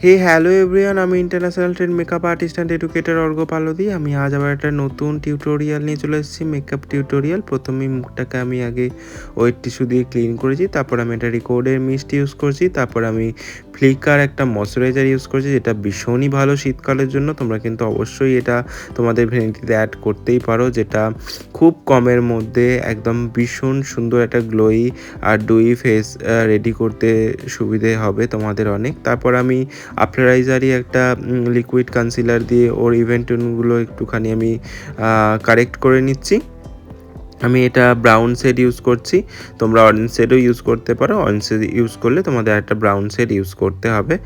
হে hello everyone, আমি international trend makeup artist and educator Arghya Paldi. আমি আজ আবার একটা নতুন টিউটোরিয়াল নিয়ে চলে এসেছি, মেকআপ টিউটোরিয়াল। প্রথমেই মুখটাকে আমি আগে ওয়েট টিস্যু দিয়ে ক্লিন করেছি, তারপর আমি একটা রিকোডের মিস্ট ইউজ করছি, তারপর আমি ফ্লিকার একটা ময়শ্চারাইজার ইউজ করছি, যেটা ভীষণই ভালো শীতকালের জন্য। তোমরা কিন্তু অবশ্যই এটা তোমাদের ভ্যানিটিতে অ্যাড করতেই পারো, যেটা খুব কমের মধ্যে একদম ভীষণ সুন্দর একটা গ্লোয়ি আর ডুই ফেস রেডি করতে সুবিধে হবে তোমাদের অনেক। তারপর আমি আফটারাইজারই একটা লিকুইড কনসিলার দিয়ে ওর ইভেন্টগুলো একটুখানি আমি কারেক্ট করে নিচ্ছি। আমি এটা ব্রাউন শেড ইউজ করছি, তোমরা অরেঞ্জ শেডও ইউজ করতে পারো। অরেঞ্জ শেড ইউজ করলে তোমাদের একটা ব্রাউন শেড ইউজ করতে হবে।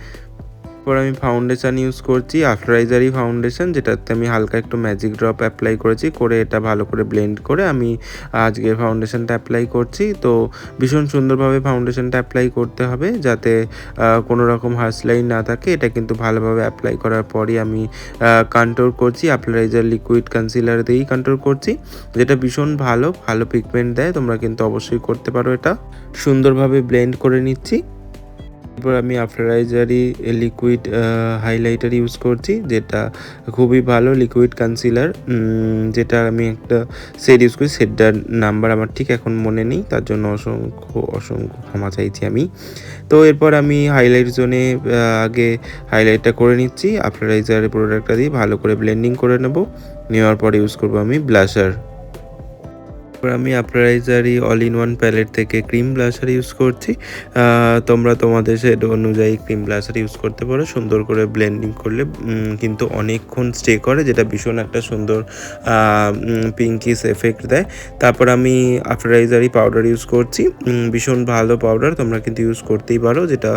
এরপর আমি ফাউন্ডেশান ইউজ করছি, আফটারাইজারই ফাউন্ডেশন, যেটাতে আমি হালকা একটু ম্যাজিক ড্রপ অ্যাপ্লাই করেছি। করে এটা ভালো করে ব্লেন্ড করে আমি আজকে ফাউন্ডেশনটা অ্যাপ্লাই করছি। তো ভীষণ সুন্দরভাবে ফাউন্ডেশনটা অ্যাপ্লাই করতে হবে, যাতে কোনো রকম হার্স লাইন না থাকে। এটা কিন্তু ভালোভাবে অ্যাপ্লাই করার পরই আমি কন্ট্রোল করছি, আফটারাইজার লিকুইড কনসিলার দিয়েই কন্ট্রোল করছি, যেটা ভীষণ ভালো পিগমেন্ট দেয়। তোমরা কিন্তু অবশ্যই করতে পারো। এটা সুন্দরভাবে ব্লেন্ড করে নিচ্ছি। এরপর আমি আফটারাইজারই লিকুইড হাইলাইটার ইউজ করছি, যেটা খুবই ভালো লিকুইড কনসিলার, যেটা আমি একটা শেড ইউজ করি। শেডটার নাম্বার আমার ঠিক এখন মনে নেই, তার জন্য অসংখ্য ক্ষমা চাইছি আমি। তো এরপর আমি হাইলাইট জোনে আগে হাইলাইটটা করে নিচ্ছি, আফটারাইজারের প্রোডাক্টটা দিয়ে ভালো করে ব্লেন্ডিং করে নেওয়ার পরে ইউজ করবো আমি ব্লাশার। এরপর আমি আফটারাইজারই অল ইন ওয়ান প্যালেট থেকে ক্রিম ব্লাশার ইউজ করছি। তোমরা তোমাদের শেড অনুযায়ী ক্রিম ব্লাশার ইউজ করতে পারো। সুন্দর করে ব্লেন্ডিং করলে কিন্তু অনেকক্ষণ স্টে করে, যেটা ভীষণ একটা সুন্দর পিঙ্কিশ এফেক্ট দেয়। তারপর আমি আফটারাইজারই পাউডার ইউজ করছি, ভীষণ ভালো পাউডার, তোমরা কিন্তু ইউজ করতেই পারো। যেটা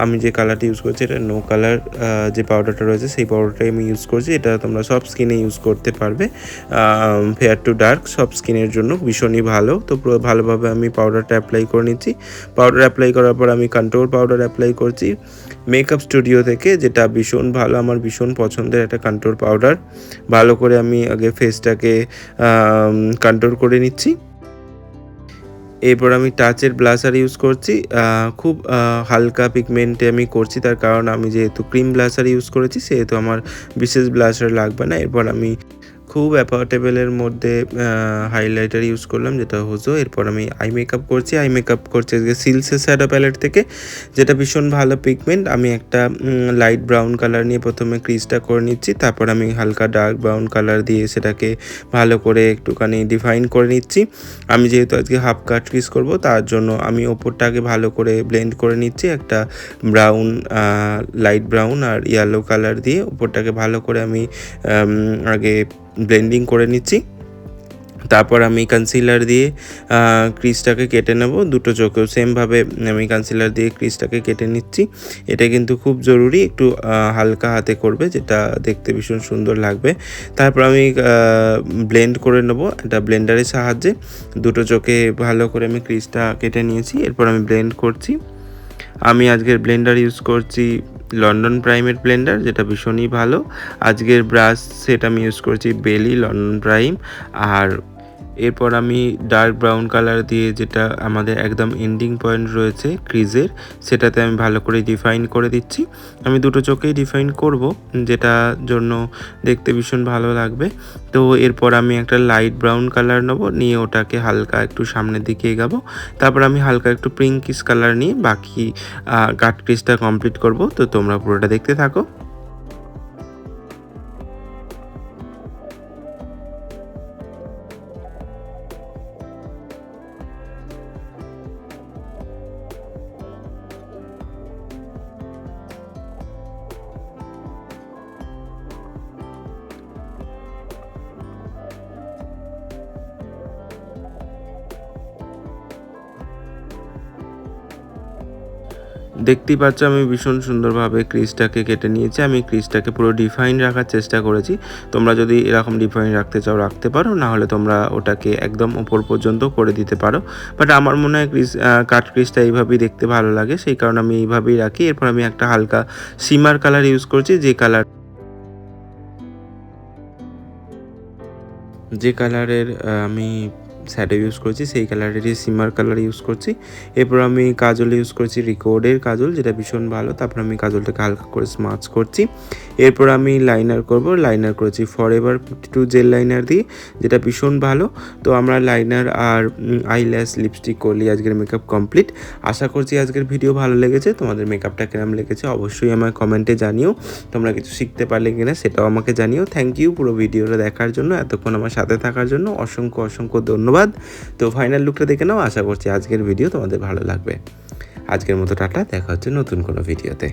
আমি যে কালারটি ইউজ করছি, এটা নো কালার যে পাউডারটা রয়েছে সেই পাউডারটাই আমি ইউজ করছি। এটা তোমরা সব স্কিনে ইউজ করতে পারবে, ফেয়ার টু ডার্ক সব স্কিনের জন্য ভীষণই ভালো। তো ভালোভাবে আমি পাউডারটা অ্যাপ্লাই করে নিচ্ছি। পাউডার অ্যাপ্লাই করার পর আমি কন্ট্রোল পাউডার অ্যাপ্লাই করছি মেকআপ স্টুডিও থেকে, যেটা ভীষণ ভালো, আমার ভীষণ পছন্দের একটা কন্ট্রোল পাউডার। ভালো করে আমি আগে ফেসটাকে কন্ট্রোল করে নিচ্ছি। এরপর আমি টাচের ব্লাশার ইউজ করছি, খুব হালকা পিগমেন্টে আমি করছি, তার কারণ আমি যেহেতু ক্রিম ব্লাশার ইউজ করেছি সেহেতু আমার বিশেষ ব্লাশার লাগবে না। এরপর আমি খুব অ্যাফোর্ডেবলের মধ্যে হাইলাইটার ইউজ করলাম, যেটা হোজো। এরপর আমি আই মেকআপ করছি আজকে সিলসের শ্যাডো প্যালেট থেকে, যেটা ভীষণ ভালো পিগমেন্ট। আমি একটা লাইট ব্রাউন কালার নিয়ে প্রথমে ক্রিজটা করে নিচ্ছি, তারপর আমি হালকা ডার্ক ব্রাউন কালার দিয়ে সেটাকে ভালো করে একটুখানি ডিফাইন করে নিচ্ছি। আমি যেহেতু আজকে হাফ কাট ক্রিজ করব, তার জন্য আমি ওপরটাকে ভালো করে ব্লেন্ড করে নিচ্ছি একটা ব্রাউন, লাইট ব্রাউন আর ইয়েলো কালার দিয়ে ওপরটাকে ভালো করে আমি আগে ব্লেন্ডিং করে নিচ্ছি। তারপর আমি কনসিলার দিয়ে ক্রিজটাকে কেটে নেব, দুটো চোখেও সেমভাবে আমি কনসিলার দিয়ে ক্রিজটাকে কেটে নিচ্ছি। এটা কিন্তু খুব জরুরি, একটু হালকা হাতে করবে, যেটা দেখতে ভীষণ সুন্দর লাগবে। তারপর আমি ব্লেন্ড করে নেব একটা ব্লেন্ডারের সাহায্যে। দুটো চোখে ভালো করে আমি ক্রিজটা কেটে নিয়েছি। এরপর আমি ব্লেন্ড করছি। আমি আজকের ব্লেন্ডার ইউজ করছি লন্ডন প্রাইমের ব্লেন্ডার, যেটা ভীষণই ভালো। আজকের ব্রাশ সেট আমি ইউজ করছি বেলি লন্ডন প্রাইম। আর এরপর আমি ডার্ক ব্রাউন কালার দিয়ে, যেটা আমাদের একদম এন্ডিং পয়েন্ট রয়েছে ক্রিজের, সেটাতে আমি ভালো করে ডিফাইন করে দিচ্ছি। আমি দুটো চোখেই ডিফাইন করব, যেটা জন্য দেখতে ভীষণ ভালো লাগবে। তো এরপর আমি একটা লাইট ব্রাউন কালার নিয়ে ওটাকে হালকা একটু সামনের দিকে এগাবো। তারপর আমি হালকা একটু পিঙ্কিশ কালার নিয়ে বাকি কাট ক্রিজটা কমপ্লিট করব। তো তোমরা পুরোটা দেখতে থাকো। দেখতেই পাচ্ছ আমি ভীষণ সুন্দরভাবে ক্রিজটাকে কেটে নিয়েছি। আমি ক্রিজটাকে পুরো ডিফাইন রাখার চেষ্টা করেছি। তোমরা যদি এরকম ডিফাইন রাখতে চাও রাখতে পারো, না হলে তোমরা ওটাকে একদম ওপর পর্যন্ত করে দিতে পারো। বাট আমার মনে হয় কাট ক্রিজটা এইভাবেই দেখতে ভালো লাগে, সেই কারণে আমি এইভাবেই রাখি। এরপর আমি একটা হালকা শিমার কালার ইউজ করছি, যে কালারের আমি শ্যাডো ইউজ করছি, সেই কালারেরই সিমার কালার ইউজ করছি। এরপর আমি কাজল ইউজ করছি রিকোডের কাজল, যেটা ভীষণ ভালো। তারপর আমি কাজলটাকে হালকা করে স্মাচ করছি। এরপর আমি লাইনার করব, লাইনার করেছি ফরএভার 52 জেল লাইনার দিয়ে, যেটা ভীষণ ভালো। তো আমরা লাইনার আর আইল্যাশ লিপস্টিক করলে আজকের মেকআপ কমপ্লিট। আশা করছি আজকের ভিডিও ভালো লেগেছে। তোমাদের মেকআপটা কেমন লেগেছে অবশ্যই আমার কমেন্টে জানিও। তোমরা কিছু শিখতে পারলে কিনা সেটাও আমাকে জানিও। থ্যাংক ইউ পুরো ভিডিওটা দেখার জন্য, এতক্ষণ আমার সাথে থাকার জন্য অসংখ্য অসংখ্য ধন্যবাদ। তো ফাইনাল লুকটা দেখে নাও। আশা করছি আজকের ভিডিও তোমাদের ভালো লাগবে। আজকের মতো টাটা, দেখা হচ্ছে নতুন কোনো ভিডিওতে।